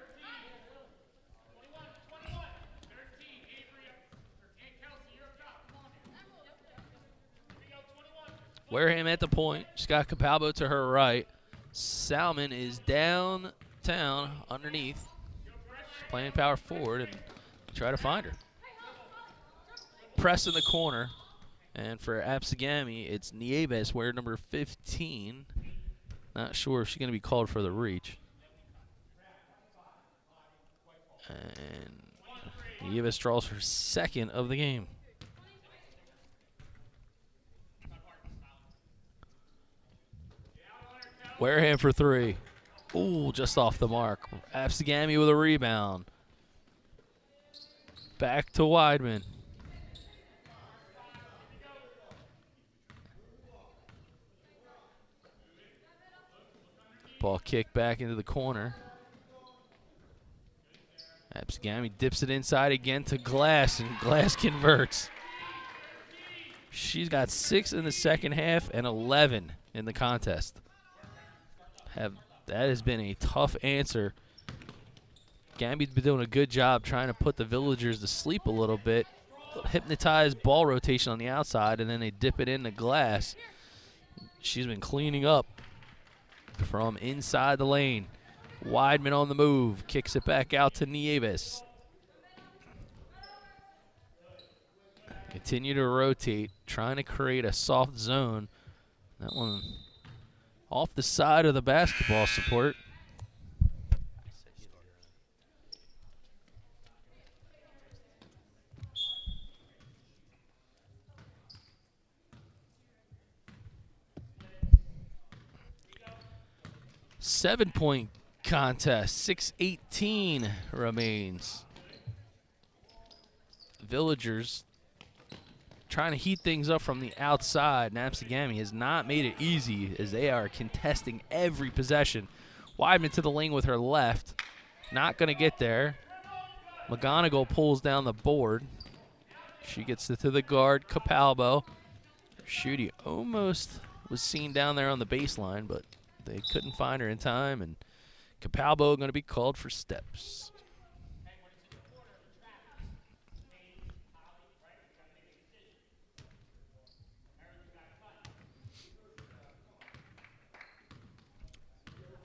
Wareham at the point. She's got Capalbo to her right. Salmon is downtown underneath. She's playing power forward and try to find her. Press in the corner. And for ABSEGAMI, it's Nieves, wear number 15. Not sure if she's going to be called for the reach. And Nieves draws her second of the game. Wareham for 3. Ooh, just off the mark. ABSEGAMI with a rebound. Back to Weidman. Ball kicked back into the corner. ABSEGAMI dips it inside again to Glass, and Glass converts. She's got 6 in the second half and 11 in the contest. That has been a tough answer. Gami's been doing a good job trying to put the Villagers to sleep a little bit. Hypnotized ball rotation on the outside, and then they dip it into Glass. She's been cleaning up from inside the lane. Weidman on the move, kicks it back out to Nieves. Continue to rotate, trying to create a soft zone. That one off the side of the basketball support. Seven-point contest, 6:18 remains. Villagers trying to heat things up from the outside, and ABSEGAMI has not made it easy as they are contesting every possession. Weidman to the lane with her left. Not going to get there. McGonigal pulls down the board. She gets it to the guard, Capalbo. Shooty almost was seen down there on the baseline, but they couldn't find her in time, and Capalbo going to be called for steps.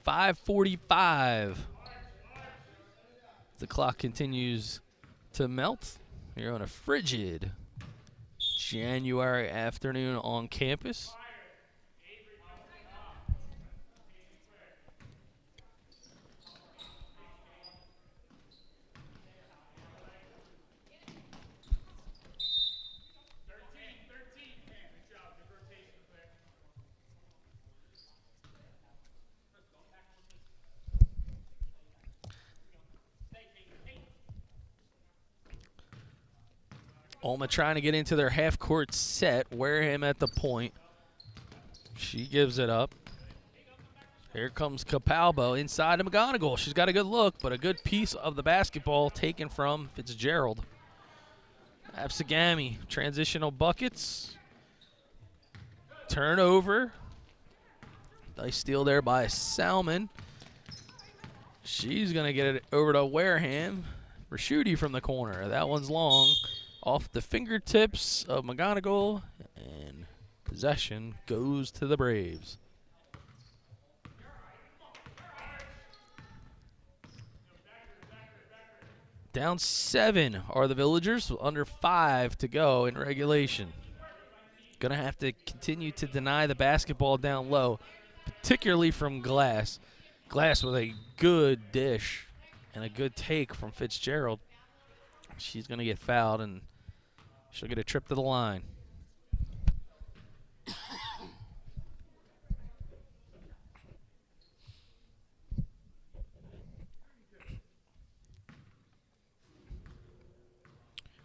.545. The clock continues to melt here on a frigid January afternoon on campus. OLMA trying to get into their half-court set. Wareham at the point. She gives it up. Here comes Capalbo inside to McGonigal. She's got a good look, but a good piece of the basketball taken from Fitzgerald. ABSEGAMI, transitional buckets. Turnover. Nice steal there by Salmon. She's going to get it over to Wareham. Raschuti from the corner. That one's long. Off the fingertips of McGonigal. And possession goes to the Braves. Down 7 are the Villagers with under 5 to go in regulation. Going to have to continue to deny the basketball down low, particularly from Glass. Glass with a good dish and a good take from Fitzgerald. She's going to get fouled, and she'll get a trip to the line.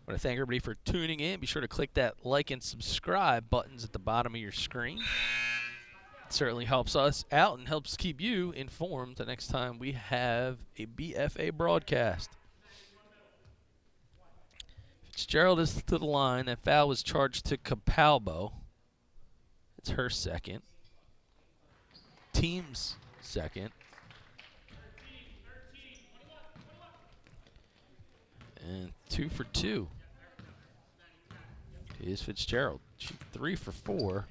I want to thank everybody for tuning in. Be sure to click that like and subscribe buttons at the bottom of your screen. It certainly helps us out and helps keep you informed the next time we have a BFA broadcast. Fitzgerald is to the line. That foul was charged to Capalbo. It's her second. Team's second. And 2 for 2 is Fitzgerald. She's 3 for 4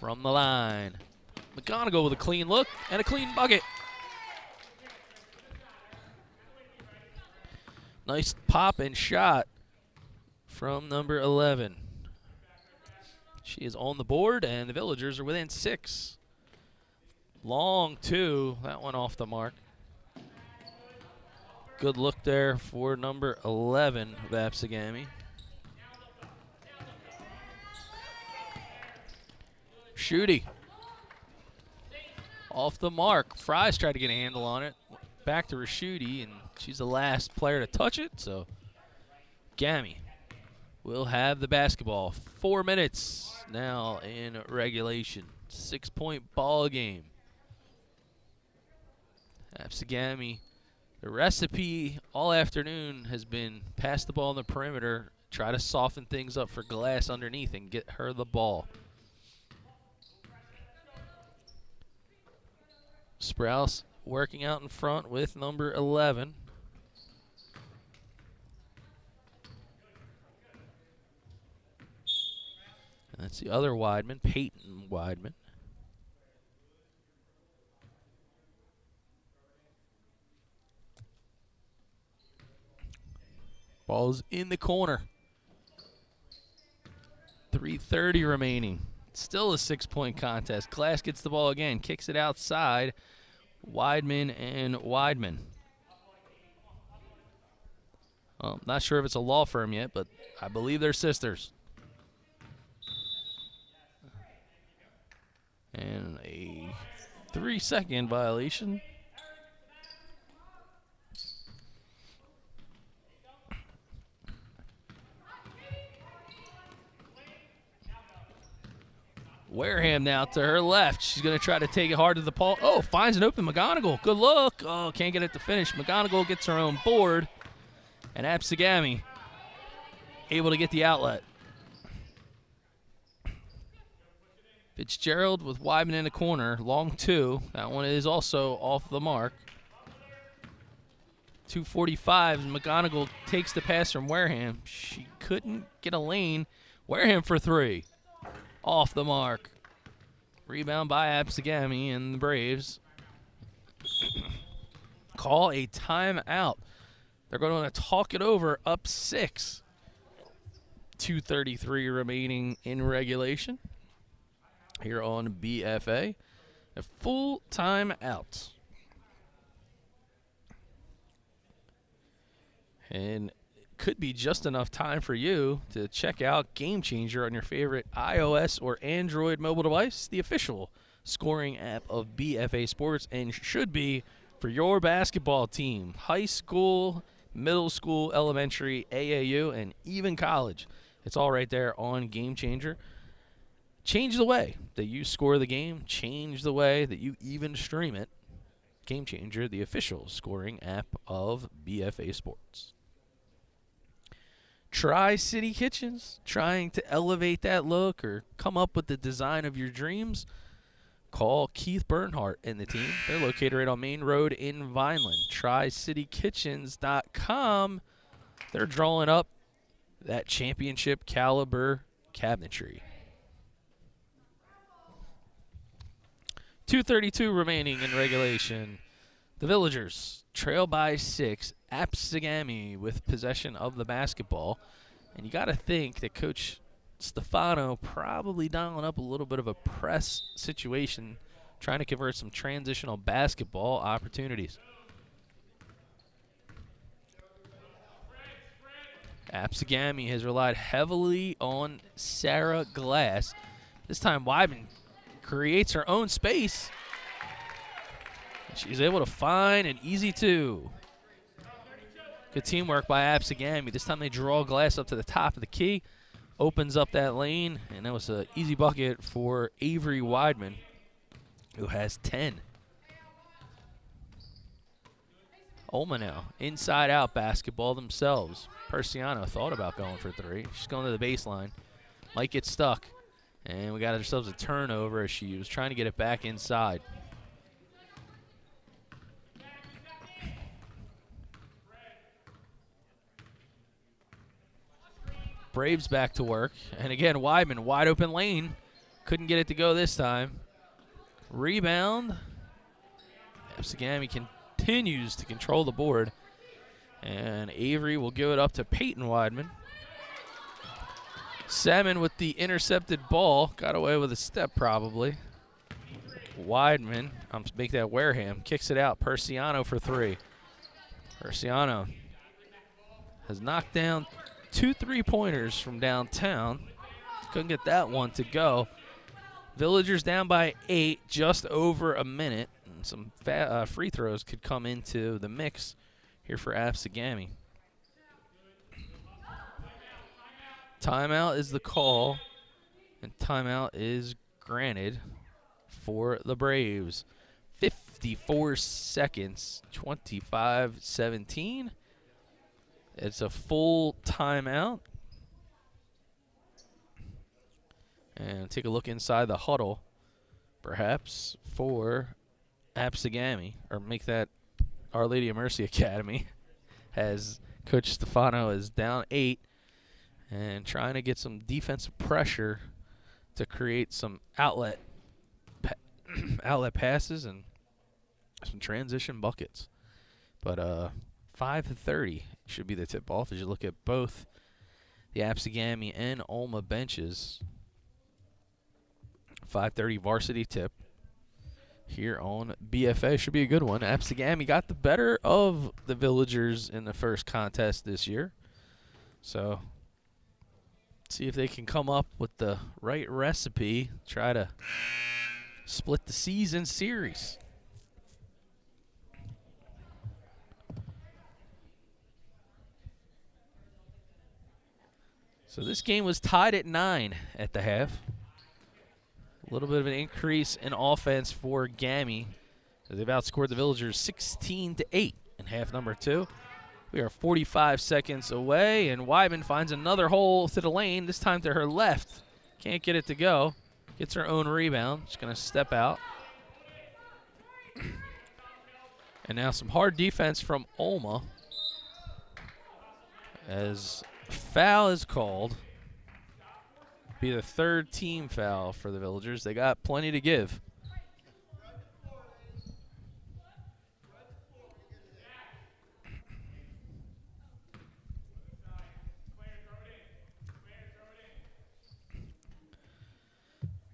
from the line. McGonigal with a clean look and a clean bucket. Nice pop and shot from number 11. She is on the board, and the Villagers are within 6. Long 2. That one off the mark. Good look there for number 11 of ABSEGAMI. Shooty. Off the mark. Fry's tried to get a handle on it. Back to Raschuti, and she's the last player to touch it, so Gami will have the basketball. 4 minutes now in regulation. 6-point ball game. ABSEGAMI. The recipe all afternoon has been pass the ball on the perimeter, try to soften things up for Glass underneath and get her the ball. Sprouse working out in front with number 11. And that's the other Weidman, Peyton Weidman. Ball's in the corner. 3:30 remaining. Still a 6-point contest. Glass gets the ball again. Kicks it outside. Weidman and Weidman. Not sure if it's a law firm yet, but I believe they're sisters. And a 3-second violation. Wareham now to her left. She's going to try to take it hard to the ball. Oh, finds an open McGonigal. Good look. Oh, can't get it to finish. McGonigal gets her own board. And ABSEGAMI able to get the outlet. Fitzgerald with Weidman in the corner. Long 2. That one is also off the mark. 2:45. McGonigal takes the pass from Wareham. She couldn't get a lane. Wareham for 3. Off the mark. Rebound by ABSEGAMI and the Braves call a timeout. They're going to talk it over, up 6. 2:33 remaining in regulation here on BFA. A full timeout. And could be just enough time for you to check out Game Changer on your favorite iOS or Android mobile device, the official scoring app of BFA Sports, and should be for your basketball team, high school, middle school, elementary, AAU, and even college. It's all right there on Game Changer. Change the way that you score the game. Change the way that you even stream it. Game Changer, the official scoring app of BFA Sports. Tri-City Kitchens, trying to elevate that look or come up with the design of your dreams? Call Keith Bernhardt and the team. They're located right on Main Road in Vineland. TriCityKitchens.com they're drawing up that championship caliber cabinetry. 2:32 remaining in regulation. The Villagers trail by 6. ABSEGAMI with possession of the basketball. And you got to think that Coach Stefano probably dialing up a little bit of a press situation, trying to convert some transitional basketball opportunities. ABSEGAMI has relied heavily on Sarah Glass. This time Weidman creates her own space. She's able to find an easy 2. Good teamwork by ABSEGAMI. This time they draw Glass up to the top of the key. Opens up that lane, and that was an easy bucket for Avery Weidman, who has 10. OLMA now, inside-out basketball themselves. Persiano thought about going for 3. She's going to the baseline. Might get stuck. And we got ourselves a turnover as she was trying to get it back inside. Braves back to work. And again, Weidman, wide open lane. Couldn't get it to go this time. Rebound. ABSEGAMI continues to control the board. And Avery will give it up to Peyton Weidman. Salmon with the intercepted ball. Got away with a step probably. Weidman, make that Wareham, kicks it out. Persiano for 3. Persiano has knocked down 2 3-pointers from downtown. Couldn't get that one to go. Villagers down by 8, just over a minute. And some free throws could come into the mix here for ABSEGAMI. Timeout is the call, and timeout is granted for the Braves. 54 seconds, 25-17. It's a full timeout. And take a look inside the huddle, perhaps, for ABSEGAMI, or make that Our Lady of Mercy Academy, as Coach Stefano is down 8 and trying to get some defensive pressure to create some outlet passes and some transition buckets. But 5:30 should be the tip-off as you look at both the ABSEGAMI and OLMA benches. 5:30 varsity tip here on BFA. Should be a good one. ABSEGAMI got the better of the Villagers in the first contest this year. So see if they can come up with the right recipe, try to split the season series. So this game was tied at 9 at the half. A little bit of an increase in offense for GAMI. They've outscored the Villagers 16-8 in half number 2. We are 45 seconds away, and Weidman finds another hole to the lane, this time to her left. Can't get it to go. Gets her own rebound. She's going to step out. And now some hard defense from OLMA as foul is called. Be the 3rd team foul for the Villagers. They got plenty to give.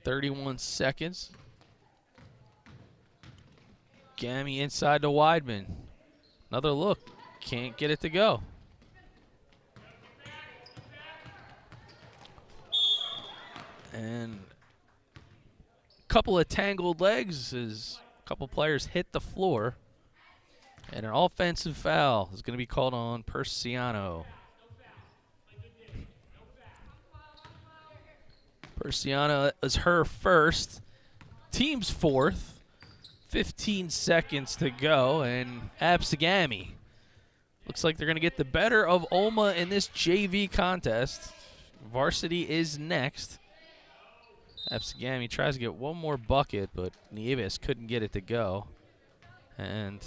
.31 seconds. GAMI inside to Weidman. Another look. Can't get it to go. And a couple of tangled legs as a couple players hit the floor. And an offensive foul is going to be called on Persiano. Persiano is her first. Team's 4th. 15 seconds to go. And ABSEGAMI looks like they're going to get the better of OLMA in this JV contest. Varsity is next. ABSEGAMI tries to get one more bucket, but Nieves couldn't get it to go. And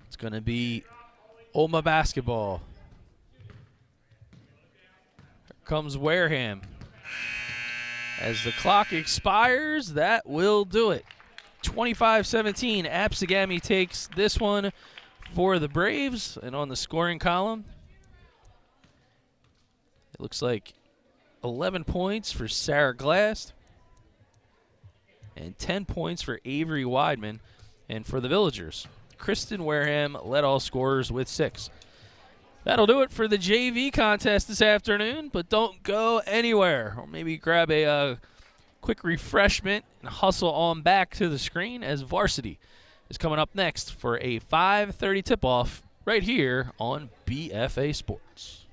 it's going to be OLMA Basketball. Here comes Wareham. As the clock expires, that will do it. 25-17, ABSEGAMI takes this one for the Braves. And on the scoring column, it looks like 11 points for Sarah Glass and 10 points for Avery Weidman. And for the Villagers, Kristen Wareham led all scorers with 6. That'll do it for the JV contest this afternoon, but don't go anywhere. Or maybe grab a quick refreshment and hustle on back to the screen as varsity is coming up next for a 5:30 tip-off right here on BFA Sports.